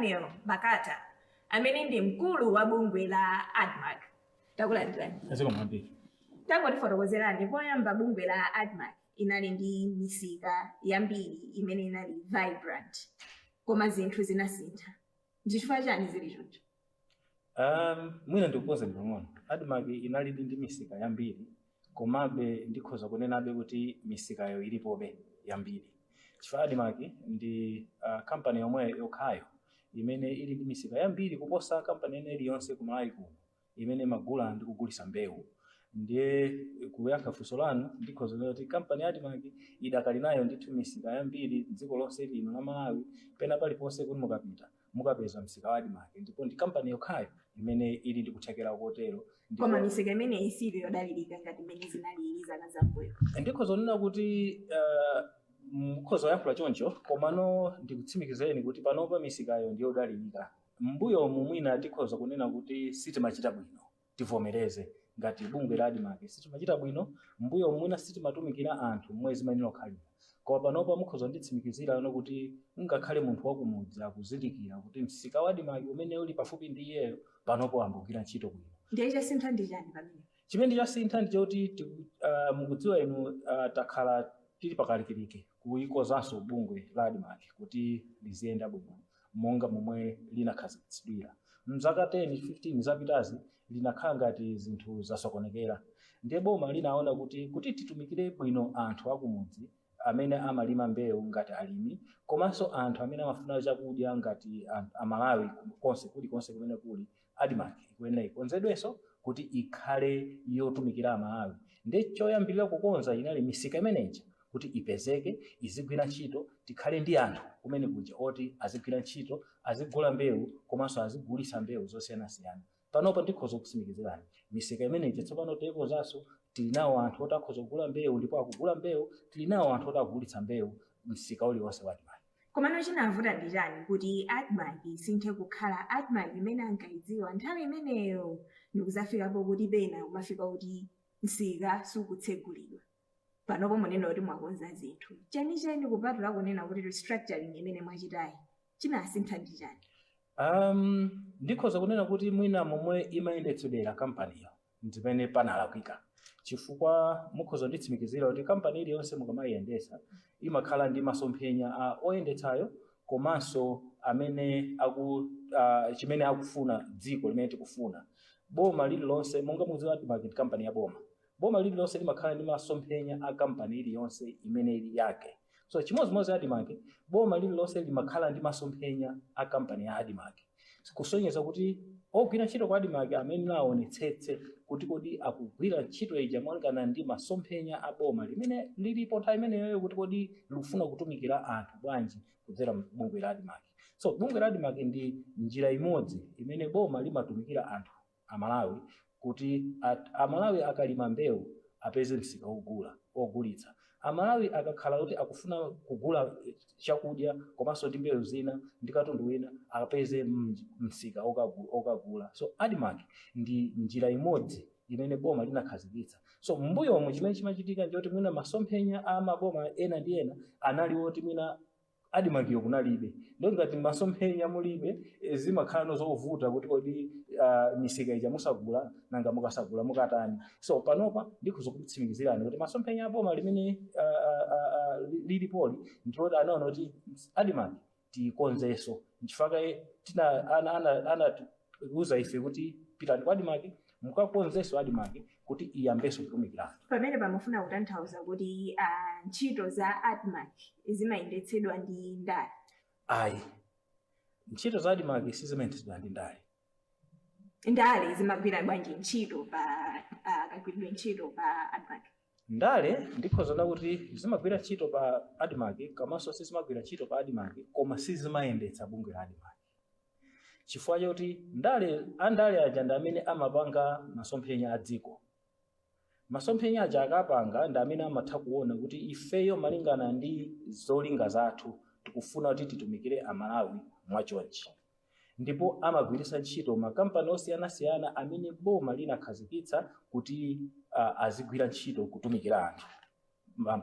Daniel Makata amene ndi mkulu wa bungwe la ADMAC. Takulandirani. Tangotifotokozerani poyamba bungwe la ADMAC inali ndi misika yambiri imene inali vibrant koma zinthu zinasintha. Ndichifukwa chani zili choncho? Mwina ndikupoza ndimona. ADMAC inali ndi misika yambiri komabe ndikhoza kunenabe kuti misikayo ilipobe yambiri. Chifukwa ADMAC ndi company yomwe yokhayo imene ili ndi misika yambiri kuposa company ene iliyonse kumalawi kuno imene magula ndi kugulisa mbewu. Ndiye kuyankha funso lanu ndikhoza kuti company ADMAC idakali nayo ndithu misika yambiri dziko lonse lino la Malawi pena paliponse kuti mukapeza msika wa ADMAC ndipo ndi company yokhayo imene ili ndi kuthekera kotero. Koma misika imene isili yodalirika ngati imene zinali zaka zambuyo. Ndikhoza kunena kuti mukhoza yankula choncho komano ndikutsimikizeni kuti panopa misikayo ndi yodalirika. Mbuyo mwina tikhoza kunena kuti sitimachita bwino tivomereze ngati bungwe la ADMAC sitimachita bwino mbuyo mwina sitimatumikira anthu mwezi maneno okhalira. Koma panopa mukhoza nditsimikizira ano kuti ngakhale munthu wakumudzi akuzindikira kuti msika wa ADMAC umene uli pafupi ndi iyeyo panopa ambogwira ntchito bwino. Ndiye chasintha ndi chani pamene? Chimene chasintha ndi choti mukudziwa inu takhala tili pakalikiliki kuyikozanso bungwe la ADMAC kuti liziyenda bwino monga momwe linakhazikitsidwira. Mzaka 10-15 zapitazi linakhala ngati zinthu zasokonekera. Ndiye boma linaona kuti titumikire bwino anthu akumudzi amene amalima mbewu ngati alimi komanso anthu amene amafuna chakudya ngati amalawi konse kumene kuli ADMAC ikuyenera ikonzedwenso kuti ikhale yotumikira amalawi. Ndiye choyambirira kukonza inali misika imeneja kuti ipezeke izigwira ntchito tikhale ndi anthu kumene kuja oti azigwira ntchito azigula mbewu komanso azigulisa mbewu zosiyanasiyana. Panopa ndikhoza kutsimikizirani misika imeneja tsopano tikukonzanso tili nawo anthu oti akhoza kugula mbewu ndipo akugula mbewu tili nawo anthu oti akugulitsa mbewu msika uliwonse wa ADMAC. Komano chinavuta ndi chani kuti ADMAC isinthe kukhala ADMAC imene ankayidziwa nthawi imeneyo ndikuzafikapo kuti pena umafika kuti msika sukutsegulidwa. Panopo munena kuti mwakonza zinthu chani kupatula kunena kuti restructuring imene mwachitayi chinasintha ndi chani? Ndikhoza kunena kuti mwina momwe imayendetsedwera kampaniyo ndimene panalakwika. Chifukwa mukhoza nditsimikizira kuti kampani iliyonse mukamayiyendesa imakhala ndi masomphenya a oyendetsayo komanso amene chimene akufuna dziko limene tikufuna. Boma lililonse monga mudziwa ADMAC ndi kampani ya boma lililonse limakhala ndi masomphenya a kampani iliyonse imene ili yake. So chimodzimodzi ADMAC boma lililonse limakhala ndi masomphenya a kampani ya ADMAC. Kusonyeza kuti ogwira ntchito kwa ADMAC amene naonetsetse kuti kodi akugwira ntchito ija molingana ndi masomphenya a boma limene lilipo nthawi imeneyo kuti kodi lifuna kutumikira anthu bwanji kudzera bungwe la ADMAC. So bungwe la ADMAC ndi njira imodzi imene boma limatumikira anthu amalawi kuti amalawi akalima mbewu apeze msika ogulitsa. Amalawi akakhala kuti akufuna kugula chakudya komanso ndi mbewu zina ndi katundu wina apeze msika okagula. So ADMAC ndi njira imodzi imene boma linakhazikitsa. So mbuyomu chimene chimachitika ndi kuti mwina masomphenya a maboma ena ndi ena anali oti mwina ADMAC yokunalibe. Ndo ngati masomphenya mulibe zimakhala zovuta kuti kodi misika ija musagula nanga mukasagula mukatani. So panopa ndikhoza kutsimikizirani kuti masomphenya aboma limene lilipoli ndiloti anaona kuti ADMAC tikonzenso nchifukwa anatiuza ife kuti pitani kwa ADMAC mukakonzenso ADMAC kuti iyambenso kutumikira. Pamene pamafuna kutanthauza kuti ntchito za ADMAC zimayendetsedwa ndi ndale? Ayi, ntchito za ADMAC sizimayendetsedwa ndi ndale. Ndale zimagwira bwanji ntchito kagwiridwe ntchito pa ADMAC? Ndale ndikhoza kuti zimagwira ntchito pa ADMAC komanso sizimagwira ntchito pa ADMAC koma sizimayendetsa bungwe la ADMAC. Chifukwa choti andale aja ndi amene amapanga masomphenya a dziko. Masomphenya aja akapanga ndi amene amatha kuona kuti ifeyo malingana ndi zolinga zathu tikufuna kuti titumikire amalawi mwachonchi. Ndipo amagwiritsa ntchito makampani osiyanasiyana amene boma linakhazikitsa kuti azigwira ntchito kutumikira anthu,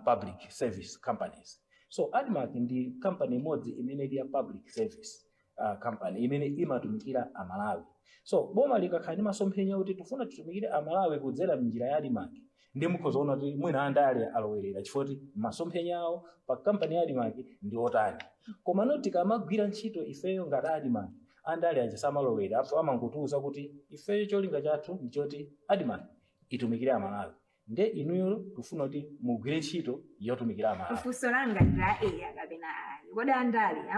public service companies. So ADMAC ndi company imodzi imene ili ya public service. company imene imatumikira amalawi. So boma likakhala ndi masomphenya kuti tifuna titumikire amalawi kudzera m'njira ya ADMARC, ndi mukhoza kuona kuti mwina andale alowerera chifukwa kuti masomphenya awo pa kampani ya ADMARC ndi otani. Koma no tikamagwira ntchito ifeyo ngati ADMARC, andale aja samalowera apo amangotiuza kuti ifeyo cholinga chathu ndi choti ADMARC itumikire amalawi, nde inuyo tufuna kuti mugwire ntchito yotumikira amalawi. Funso langa ndi la eya kapena ayi, kodi andale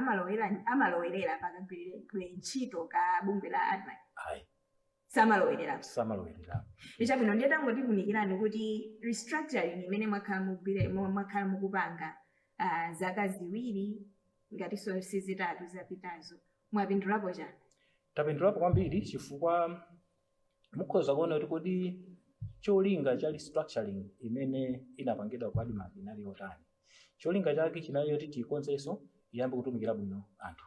amalowerera pakagwire ntchito ka bungwe la ADMARC? Ayi, samalowerera. Ichabwino ndiye tangotikunikirani kuti restructuring imene mwakhala mukupanga zaka ziwiri ngatinso sizitatu zapitazo, mwapindulapo chani? Tapindulapo kwambiri chifukwa mukhoza kuona kuti kodi cholinga cha restructuring imene inapangidwa kwa ADMARC inali yotani. Cholinga chake chinali yoti tikonzenso iyambe kutumikira bwino anthu.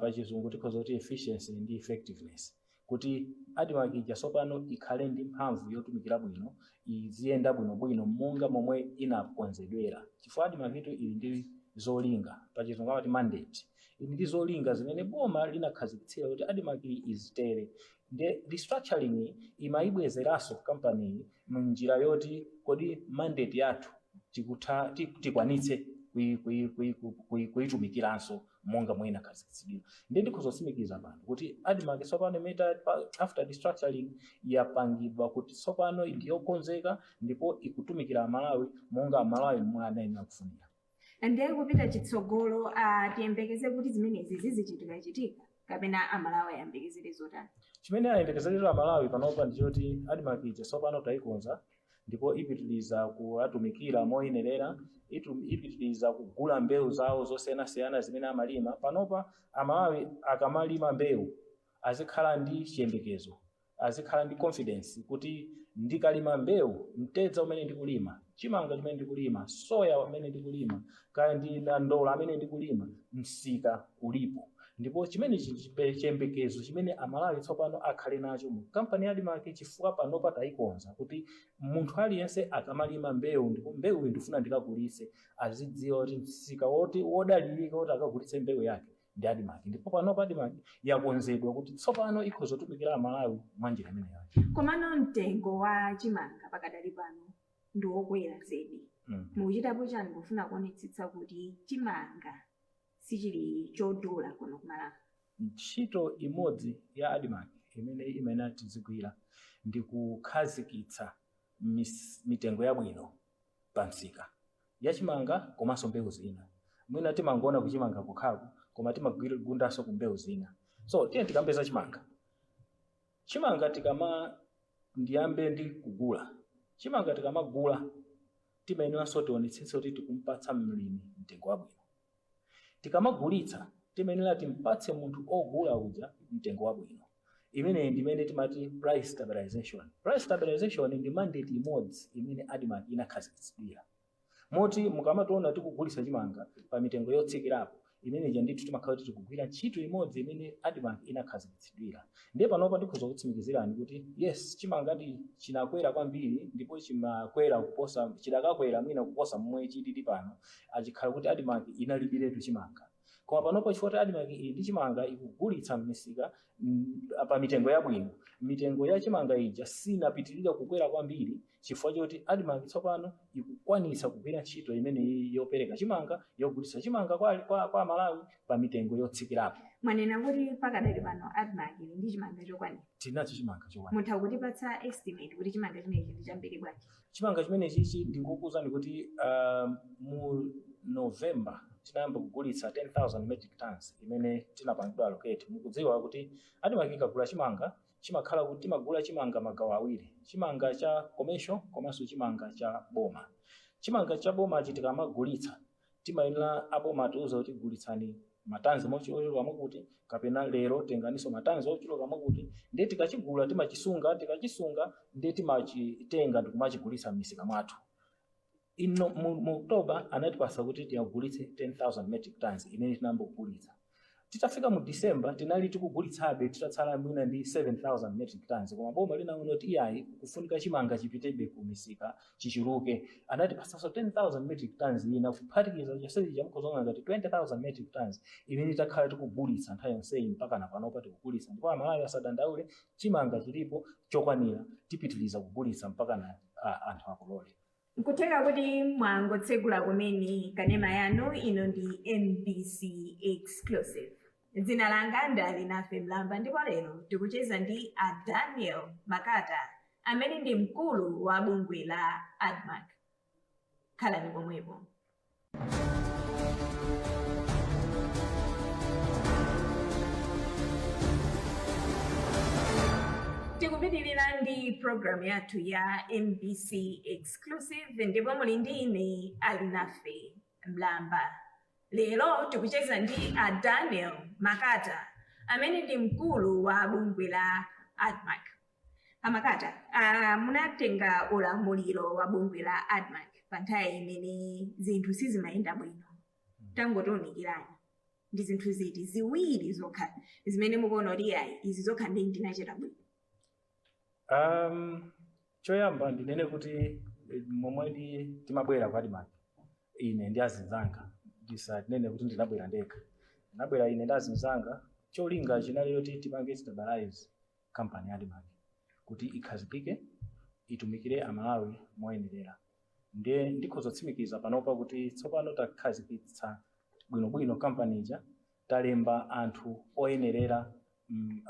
Pa chizungu tikhoza kuti efficiency ndi effectiveness, kuti ADMARC ija tsopano ikhale ndi mphamvu yotumikira bwino, iziyenda bwinobwino monga momwe inakonzedwera. Chifukwa ADMARC itu ili ndi zolinga, pa chizungu amati mandate, ili ndi zolinga zimene boma linakhazikitsira kuti ADMARC izitere. Nde restructuring imayibwezeranso company munjira yoti kodi mandate yathu tikwanitse kuyitumikiranso monga momwe inakhazikitsidwa. Ndi ndikuzosimikiza pano kuti ADMARC tsopano after restructuring yapangidwa kuti tsopano ndiyokonzeka ndipo ikutumikira amalawi monga amalawi momwe anayenera kufunira. Ndiye kupita chitsogolo tiyembekeze kuti zimenezi zizichitika kapena amalawi ayembekezere zotani? Chimene ayembekezerera amalawi panopa ndichoti ADMARC ija tsopano tayikonza ndipo ipitiliza kuatumikira moyenerera, ipitiliza kugula mbewu zawo zosiyanasiyana zimene amalima. Panopa amalawi akamalima mbewu azikhala ndi chiyembekezo, azikhala ndi confidence kuti ndikalima mbewu, mtedza umene ndikulima, chimanga chimene ndikulima, soya umene ndikulima, kaya ndi ndola amene ndikulima, msika ulipo. Ndipo chimene chiyembekezo chimene amalawi tsopano akhale nacho mu kampani ya ADMARC chifukwa panopa tayikonza kuti munthu aliyense akamalima mbewu, ndipo mbewu ndifuna ndikagulitse, azidziwa kuti msika wodalirika kuti akagulitse mbewu yake ndi ADMARC. Ndipo panopa ADMARC yakonzedwa kuti tsopano ikhoza kutumikira amalawi mwa njira imene yake. Komano mtengo wa chimanga pakadali pano ndi wokwera zedi. Mukuchitapo chani kufuna kuonetsetsa kuti chimanga sichili chodula kuno kumalawi? Ntchito imodzi ya ADMARC imene tizigwira ndi kukhazikitsa mitengo yabwino pa msika ya chimanga komanso mbewu zina. Mwina timangoona kuchimanga kukhako koma timagundanso ku mbewu zina. So tiye tikambeza chimanga ndiyambe ndi kugula chimanga. Tikamagula timayeneranso tionetsetse kuti tikumpatsa mlimi mtengo wabwino. Tikamagulitsa timayenera timpatse munthu ogula uja mtengo wabwino. Imene ndimene timati price stabilization. Price stabilization ndi mandate imodzi imene ADMARC inakhazikitsidwira. Moti mukamationa tikugulitsa chimanga pa mitengo yotsikirapo, imene ija ndithu timakhala kuti tikugwira ntchito imodzi imene ADMARC inakhazikitsidwira. Ndiye panopa ndikhoza kutsimikizirani kuti yes, chimanga chinakwera kwambiri ndipo chidakakwera mwina kuposa momwe chilili pano, achikhala kuti ADMARC inalibiretu chimanga. Koma panopa chifukwa kuti ADMARC ili ndi chimanga ikugulitsa m'misika pa mitengo yabwino, mitengo ya chimanga ija sinapitirira kukwera kwambiri chifukwa choti ADMARC tsopano ikukwanitsa kugwira ntchito imene yopereka chimanga, yogulitsa chimanga kwa Malawi pa mitengo yotsikirapo. Mwanena kuti pakadali pano ADMARC ili ndi chimanga chokwanira? Tinacho chimanga chokwanira. Mutha kutipatsa estimate kuti chimanga chimenechi ndi chambiri bwanji? Chimanga chimenechi ndikukuwuzani kuti mu November tinayamba kugulitsa 10,000 metric tons imene tinapangidwa allocate. Mukudziwa kuti ADMARC ikagula chimanga chimakhala kuti timagula chimanga magawo awiri, chimanga cha commercial komanso chimanga cha boma. Chimanga cha boma tikamagulitsa timayenera aboma atiuza kuti gulitsani matanzi mochuluka mwakuti, kapena lero tenganiso matanzi ochuluka mwakuti, ndiye tikachigula timachisunga, tikachisunga ndiye timachitenga ndikumachigulitsa m'misika mwathu. Mu October anatipasa kuti tiyagulitse 10,000 metric tons imene tinayamba kugulitsa. titafika mu December tinali tikugulitsabe titatsala mwina ndi 7,000 metric tons koma boma linaona kuti iyayi kufunika chimanga chipitebe ku misika chichuluke anatipasanso 10,000 metric tons ina kuphatikiza chonsechi chamukhoza ngati 20,000 metric tons imene takhala tikugulitsa nthawi yonseyi mpaka napanopa tikugulitsa ndipo amalawi asadandaule chimanga chilipo chokwanira tipitiliza kugulitsa mpaka na anthu akulole. Nkutheka kuti mwangotsegula kumene kanema yanu ino ndi MBC Exclusive. Dzina langa ndali nafe Mlamba ndipo lero tikucheza ndi Daniel Makata amene ndi mkulu wa bungwe la ADMAC. Khalani pomwepo. Tikupitirira ndi program yathu ya MBC Exclusive ndipo muli ndi ine ali nafe Mlamba. Lero tikucheza ndi Daniel Makata amene ndi mkulu wa bungwe la ADMAC. Makata, munatenga ulamuliro wa bungwe la ADMAC pa nthawi imene zinthu sizimayenda bwino. Tangotiunikirani ndi zinthu ziti ziwiri zokha zimene mukuona kuti izi zokha ndi ndinachita bwino. Choyamba ndinene kuti momwe timabwera kwa ADMAC ine ndi azinzanga ndisanene kuti ndinabwera ndekha. Ndinabwera ine ndi azinzanga cholinga chinali kuti tipange stabilize company ya ADMAC kuti ikhazikike itumikire amalawi moyenerera. Ndiye ndikhozotsimikiza panopa kuti tsopano takhazikitsa bwinobwino company ija talemba anthu oyenerera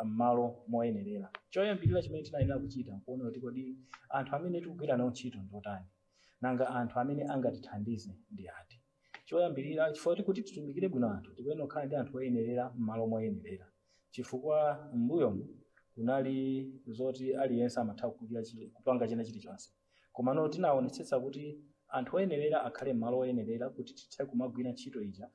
m'malo moyenerera. Choyambirira chimene tinayenera kuchita nkuona kuti kodi anthu amene tikugwira nawo ntchito ndotani nanga anthu amene angatithandize ndi ati. Choyambirira chifukwa kuti titumikire bwino anthu tikuyenera kukhala ndi anthu oyenerera m'malo moyenerera chifukwa m'mbuyomu kunali zoti aliyense amatha kupanga china chilichonse komano tinaonetsetsa kuti anthu oyenerera akhale m'malo oyenerera kuti tithe kumagwira ntchito ija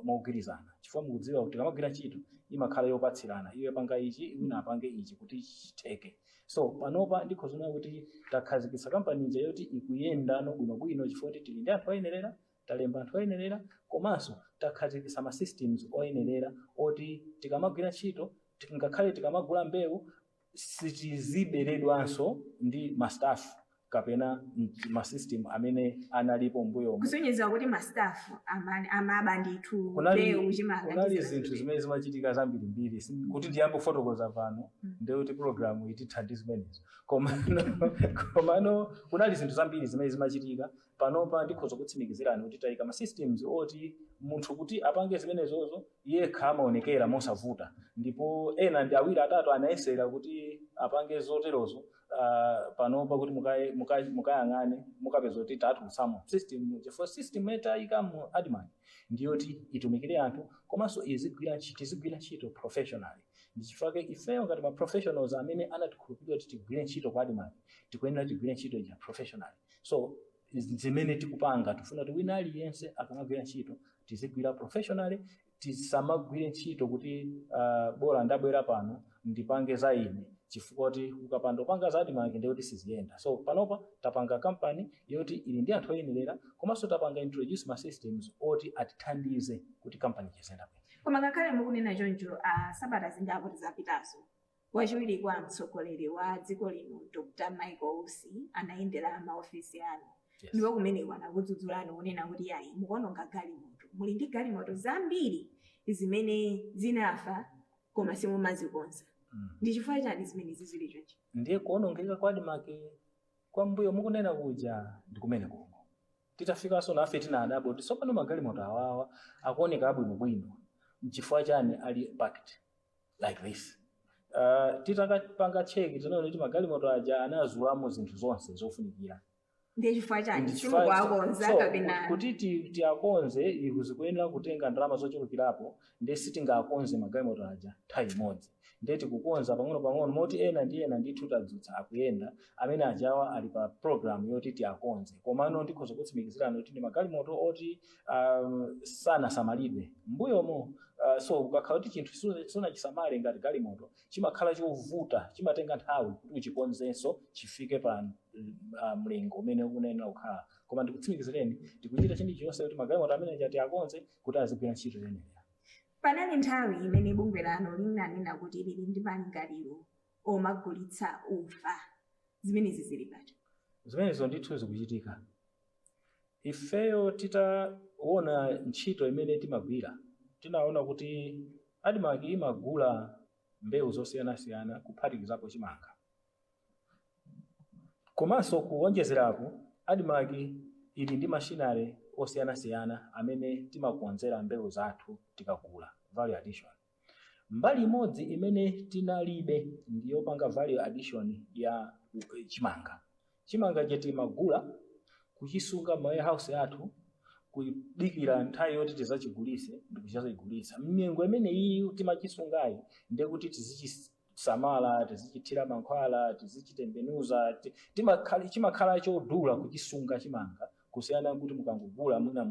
mogwirizana chifukwa mukudziwa kuti tikamagwira ntchito imakhala yopatsirana iwe panga ichi iwe apange ichi kuti chitheke. So panopa ndikhozoona kuti takhazikitsa kampani ija yoti ikuyendano bwinobwino chifukwa kuti tili ndi anthu oyenerera talemba anthu oyenerera komanso takhazikitsa ma systems oyenerera oti tikamagwira ntchito ngakhale tikamagula mbewu sitiziberedwanso ndi ma staff kapena ma system amene analipo mbuyo kusonyeza kuti ma staff amabandithu mbewu chimanga kunali zinthu zimene zimachitika zambirimbiri kuti ndiyambe kufotokoza pano ndekuti program itithandize zimenezo komano kunali zinthu zambiri zimene zimachitika panopa ndikhoza kutsimikizirani kuti tayika ma systems oti munthu kuti apange zimenezozo yekha amaonekera mosavuta ndipo ena ndi awiri atatu anayesera kuti apange zoterozo panopa kuti mukayang'ane mukapeza kuti tatulutsamo system chifukwa system etayika mu ADMAC ndiyoti itumikire anthu komanso tizigwira ntchito professionally. Ndichifukwa ifeyo ngati ma professionals amene anatikhulupirira kuti tigwire ntchito kwa ADMAC tikuyenera tigwire ntchito ija professionally. So zimene tikupanga tifuna kuti wina aliyense akamagwira ntchito tizigwira professionally tisamagwire ntchito kuti bora ndabwera pano ndipange za ine chifukwa kuti ukapanda upanga za ADMAC ndiye kuti siziyenda. So panopa tapanga company yoti ili ndi anthu oyenerera komanso tapanga introduce ma systems oti atithandize kuti company chizenda bwino. Koma ngakhale mukunena choncho sabata zingapo zapitazo wachiwiri kwa mtsogoleri wa dziko lino Dr. Michael Usi anayendera maofisi anu. Ndipo kumene wanakudzudzulani kunena kuti ayi mukuononga galimoto muli ndi galimoto zambiri zimene zinafa koma simumazikonza. Ndi chifukwa chani zimene zizili choncho? Ndiye kuonongeka kwa ADMAC kwa mbuyo mukunena kuja ndi kumene kuno titafikanso nafe tinadabo kuti tsopano magalimoto awawa akuoneka abwinobwino n'chifukwa chani ali packed like this. Titakapanga cheki tinaona kuti magalimoto aja anazulamo zinthu zonse zofunikira. Ndiye chifukwa chani simukuakonza kapena kuti tiakonze ikuzikuyenera kutenga ndalama zochulukirapo ndiye sitingakonze magalimoto aja nthawi imodzi. Ndiye tikukonza pang'ono moti ena ndithu tadzutsa akuyenda amene ajawa ali pa program yoti tiakonze komano ndikhoza kutsimikizirani kuti ndi magalimoto oti sanasamalidwe mbuyomo. So ukakhala kuti chinthu sunachisamale ngati galimoto chimakhala chovuta chimatenga nthawi kuti uchikonzenso chifike pa mlengo umene ukunena kukhala koma ndikutsimikizireni tikuchita chilichonse kuti magalimoto amene tiakonze kuti azigwira ntchito yenera. Panali nthawi imene bungwe lanu linanena kuti lili ndi malingaliro omagulitsa ufa. Zimenezi zili pati. Zimenezo ndithu zikuchitika. Ifeyo titaona ntchito imene timagwira, tinaona kuti Admark imagula mbewu zosiyanasiyana kuphatikizapo chimanga. Komanso kuwonjezerapo, Admark ili ndi mashinari osiyanasiyana amene timakonzera mbewu zathu tikagula, value addition. Mbali imodzi imene tinalibe ndiyopanga value addition ya chimanga. Chimanga cheti magula kuchisunga warehouse yathu, kudikira nthawi yoti tizachigulise ndi kuchazigulisa. Mnyengo imene iyi timachisungayi ndiye kuti tizichisamala, tizichithira mankhwala, tizichitembenuza, chimakhala chodula kuchisunga chimanga kusiyana kuti mukangogula mwina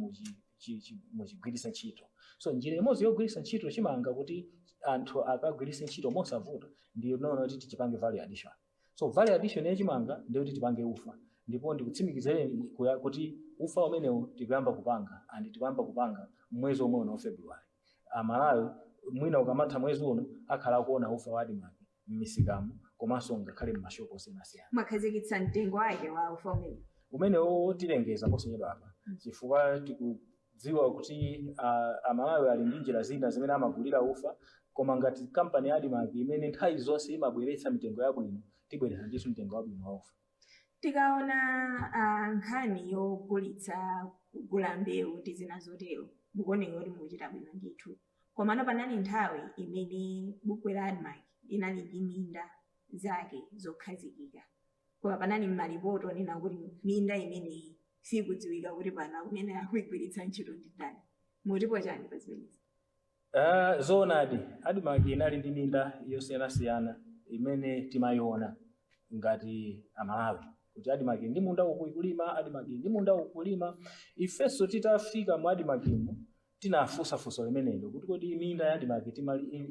muchigwiritsa ntchito. So njira imodzi yogwiritsa ntchito chimanga kuti anthu akagwiritse ntchito mosavuta ndiyo nono kuti tichipange value addition. So value addition ya chimanga ndiyo kuti tipange ufa. Ndipo ndikutsimikizeni kuti ufa umenewu tikuyamba kupanga tikuyamba kupanga mwezi omwe wa February. Amalawi mwina ukamatha mwezi uno akhala kuona ufa wa Admark m'misikamo komanso ngakhale m'mashopu osiyanasiyana. Mwakhazikitsa mtengo wake wa ufa umenewo tilengeza posonyedwa apa chifukwa tikudziwa kuti Amalawi ali ndi njira zina zimene amagulira ufa, koma ngati kampani ya Admark imene nthawi zonse imabweretsa mitengo yabwino tibweretsa ndithu mtengo wabwino wa ufa. Tikaona nkhani yogulitsa kugula mbewu ndi zina zotero mukuoneka kuti mukuchita bwino ndithu. Komano panali nthawi imene bungwe la Admark linali ndi minda zake zokhazikika. Koma panali malipoti onena kuti minda imeneyi sikudziwika kuti pana kumene akuyigwiritsa ntchito ndi ndani. Mutipo chani pa zimenezi? Zoonadi, Admark inali ndi minda yosiyanasiyana imene timayiona ngati Amalawi. Kuti Admark ndi munda ukulima, Admark ndi munda ukulima. Ifenso titafika mu Admark mu tinafunsa limenelo kuti kodi minda ya Admark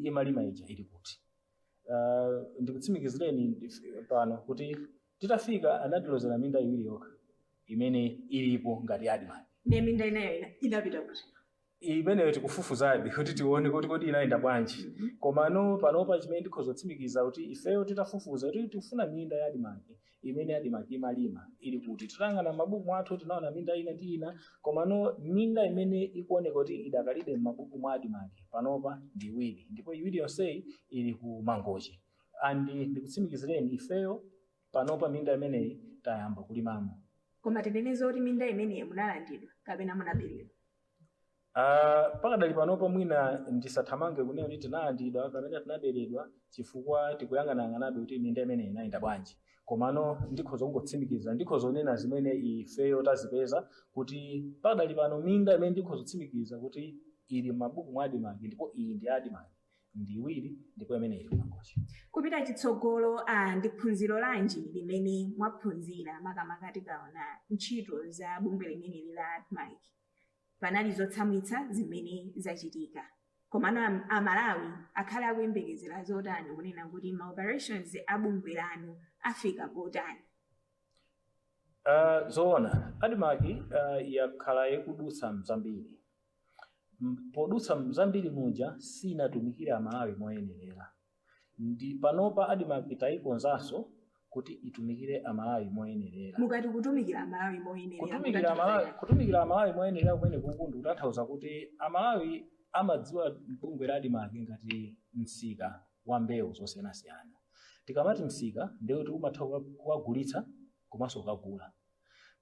imalima ija ili kuti. Ndikutsimikizireni pano kuti titafika anatilozera minda iwiri yokha imene ilipo ngati Admark. Ne minda inayo inapita kuti. Imeneyo tikufufuzabe kuti tione kuti kodi inayenda bwanji. Komano panopa chimene ndikhozotsimikiza kuti ifeyo titafufuza kuti tifuna minda ya Admark imene Admark imalima ili kuti. Titangana mabuku athu tinaona minda ina ndi ina, komano minda imene ikuoneka kuti idakalibe m'mabuku mwa Admark panopa ndi iwiri, ndipo iwiri yonseyi ili ku Mangochi. Andi ndikutsimikizireni ifeyo panopa minda imeneyi tayamba kulimamo. Koma tineneza kuti minda imeneyi munalandidwa kapena munaberedwa? Pakadali panopa mwina ndisathamange kunena kuti tinalandidwa kapena tinaberedwa chifukwa tikuyang'anayang'anabe kuti minda imeneyi inayenda bwanji. Komano ndikhoza kungotsimikiza, ndikhoza kunena zimene ifeyo tazipeza kuti pakadali pano minda imene ndikhoza kutsimikiza kuti ili m'mabuku mwa Admark ndipo iyi ndi Admark ndi iwiri ndipo imene ili Mangochi. Kupita chitsogolo ndi phunziro lanji limene mwaphunzira makamaka tikaona ntchito za bungwe limene la Admark. Panali zotsamwitsa zimene zachitika. Komano Amalawi akhala akuyembekezera zotani kunena kuti ma-operations abungwe lanu afika potani? Zoona, Admark yakhala yakudutsa mzambiri. Podutsa mzambiri muja sinatumikire Amalawi moyenerera. Ndi panopa Admark tayikonzanso kuti itumikire Amalawi moyenerera. Mukati kutumikira Amalawi moyenerera. Kutumikira Amalawi moyenerera kumene kukundu kutanthauza kuti Amalawi amadziwa bungwe la Admark ngati msika wa mbewu zosiyanasiyana. Tikamati msika ndiye kuti umatha kuwagulitsa komanso kukagula.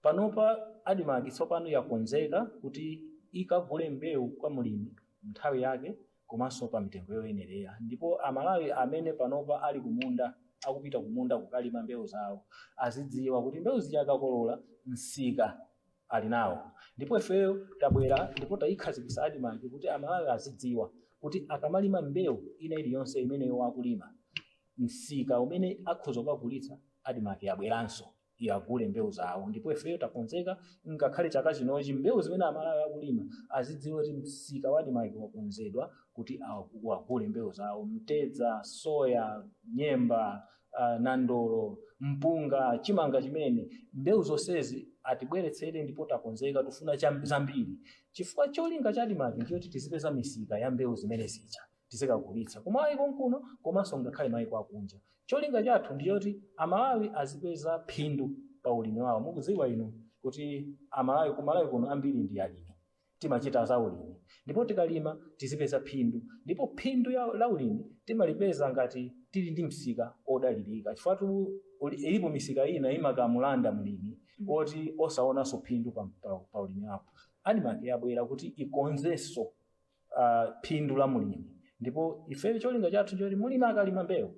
Panopa Admark tsopano yakonzeka kuti ikagule mbewu kwa mulimi nthawi yake komanso pa mitengo yoyenerera. Ndipo Amalawi amene panopa ali kumunda akupita kumunda kukalima mbewu zawo azidziwa kuti mbewu zikakolola msika ali nawo. Ndipo ifeyo tabwera ndipo tayikhazikitsa Admark kuti Amalawi azidziwa kuti akamalima mbewu ina iliyonse imene wakulima msika umene akhoza kukagulitsa Admark yabweranso yagule mbewu zawo. Ndipo ifeyo takonzeka ngakhale chaka chinochi mbewu zimene Amalawi akulima azidziwa kuti msika wa Admark wakonzedwa kuti awagule mbewu zawo. Mtedza, soya, nyemba, nandolo, mpunga, chimanga chimene mbewu zonsezi atibweretsere ndipo takonzeka tufuna zambiri. chifukwa cholinga cha ADMARC ndichoti tizipeza misika ya mbewu zimene zija tizikagulitsa kumalawi konkuno komanso ngakhale mayiko akunja. Cholinga chathu ndichoti amalawi azipeza phindu pa ulimi wawo. Mukudziwa inu kuti kumalawi kuno ambiri ndi alimi, timachita za ulimi, ndipo tikalima tizipeza phindu, ndipo phindu la ulimi timalipeza ngati tili ndi msika odalirika, chifukwa ilipo misika ina imakamulanda mlimi oti osaonanso phindu pa ulimi wako. ADMARC yabwera kuti ikonzenso phindu la mulimi, ndipo ife cholinga chathu ndichoti mulimi akalima mbewu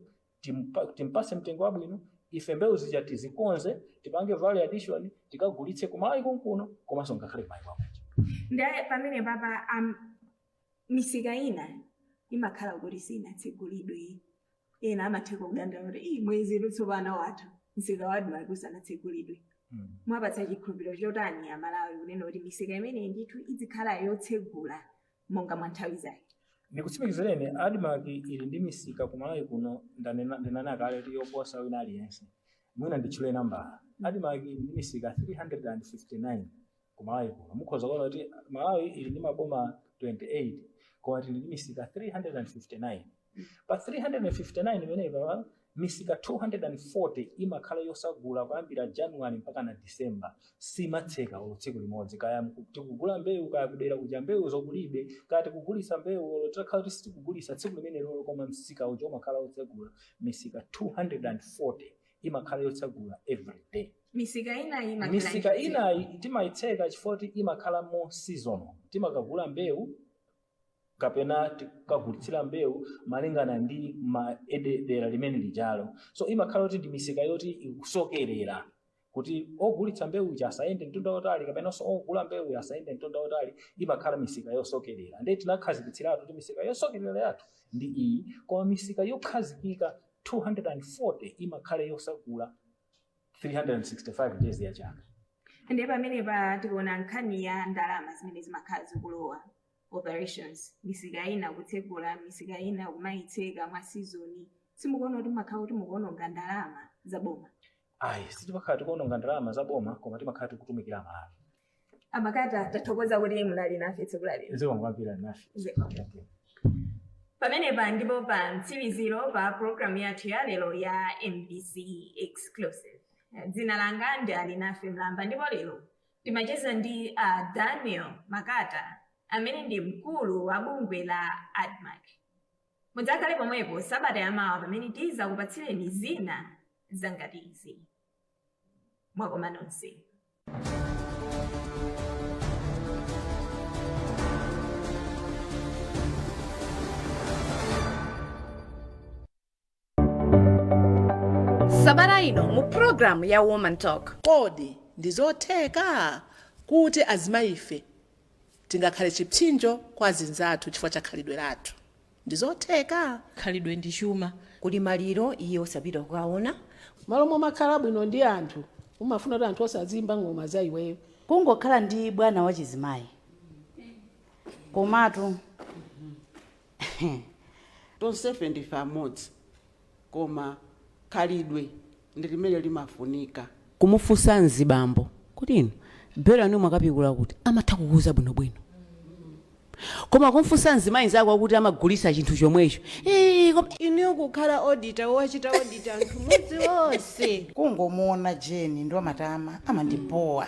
timpase mtengo wabwino, ife mbewu zija tizikonze, tipange value addition, tikagulitse kumalawi konkuno komanso ngakhale mayiko akunja. Ndiye pamene papa misika ina imakhala kuti sinatsegulidwe, ena amatheka kudandaula kuti mwezi lutsopano wathu msika wa ADMARC usanatsegulidwe. Mwapatsa chikhulupiriro chotani amalawi kunena kuti misika imene ndithu izikhala yotsegula monga mwa nthawi zake? Ndikutsimikizireni ADMARC ili ndi misika kumalawi kuno ndanena kale kuti yoposa wina aliyense. Mwina ndichule nambala. ADMARC ili ndi misika 359 kumalawi kuno. Mukhoza kuona kuti Malawi ili ndi maboma 28 koma tili ndi misika 359. Pa 359 imeneyi misika 240 imakhala yosagula kuyambira January mpaka na December. Simatseka tsiku limodzi, kaya tikugula mbewu, kaya kudera kuja mbewu zokulibe, kaya tikugulisa mbewu tikhala kuti sitikugulisa tsiku limene lolo, koma msika uja umakhala yotsegula. Misika 240 imakhala yotsegula every day. Misika ina timayitseka chifukwa imakhala more seasonal. Timakagula mbewu kapena tikagulitsira mbewu malingana ndi dera limene lijalo. So imakhala kuti ndi misika yoti ikusokerera kuti ogulitsa mbewu asayende mtunda wotali kapena ogula mbewu asayende mtunda wotali. Imakhala misika yosokerera. Ndiye tinakhazikitsiratu kuti misika yosokerera yathu ndi iyi, koma misika yokhazikika 240 imakhala yosagula 365 days ya chaka. Ndiye pamene tikuona nkhani ya ndalama zimene zimakhala zikulowa operations, misika ina kutsegula, misika ina kumayitseka mwa season. Simukuona kuti makhala kuti mukuononga ndalama za boma? Sitimakhala tikuononga ndalama za boma, koma timakhala tikutumikira Malawi. Amakata tathokoza kuti munali nafe tsiku la lero. Zikomo nafe. Pamene ndipo pa mtsiriziro pa program yathu ya lero ya MBC Exclusive. Dzina langa ndi Alinafe Mlamba, ndipo lero timacheza ndi Daniel Makata amene ndi mkulu wa bungwe la ADMARC. Mudzakhale pomwepo sabata yamawa pamene tizakupatsireni zina zangati izi. Mwakoma nonse. Sabata ino mu program ya Woman Talk. Kodi ndizotheka kuti azimayife tingakhale chipsinjo kwa zinzathu chifukwa cha khalidwe lathu? Ndizotheka. Khalidwe ndi chuma. Kuli maliro iye osapita kukaona. Malo momakhala bwino ndi anthu umafuna kuti anthu osazimba ng'oma za iweyo. Kungokhala ndi bwana wachizimayi. Komatu tonsefe ndife amodzi, koma khalidwe ndi limene limafunika. Kumufunsa mzibambo kuti inu bera ni mwakapikula kuti amatha kukuza bwinobwino, koma kumfunsa mzimayi zako kuti amagulisa chinthu chomwecho inu kukhala auditor wachita auditor anthu modzi wonse. Kungomuona Jeni ndo matama amandibowa.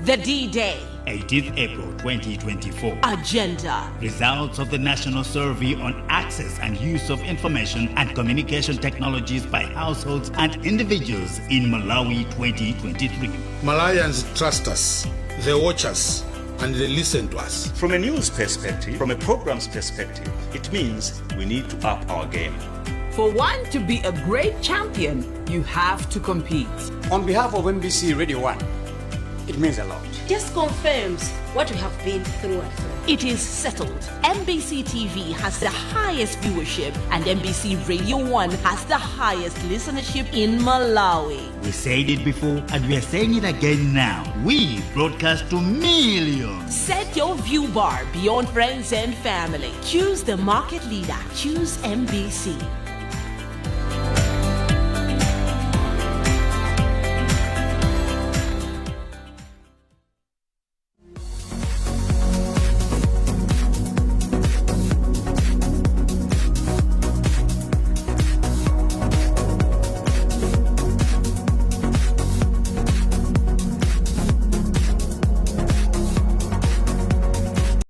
The D-Day. 18th April 2024. Agenda. Results of the National Survey on Access and Use of Information and Communication Technologies by Households and Individuals in Malawi 2023. Malawians trust us, they watch us, and they listen to us. From a news perspective, from a program's perspective, it means we need to up our game. For one to be a great champion, you have to compete. On behalf of NBC Radio 1, it means a lot. Just confirms what we have been through. It is settled. MBC TV has the highest viewership and MBC Radio 1 has the highest listenership in Malawi. We said it before and we are saying it again now. We broadcast to millions. Set your view bar beyond friends and family. Choose the market leader. Choose MBC.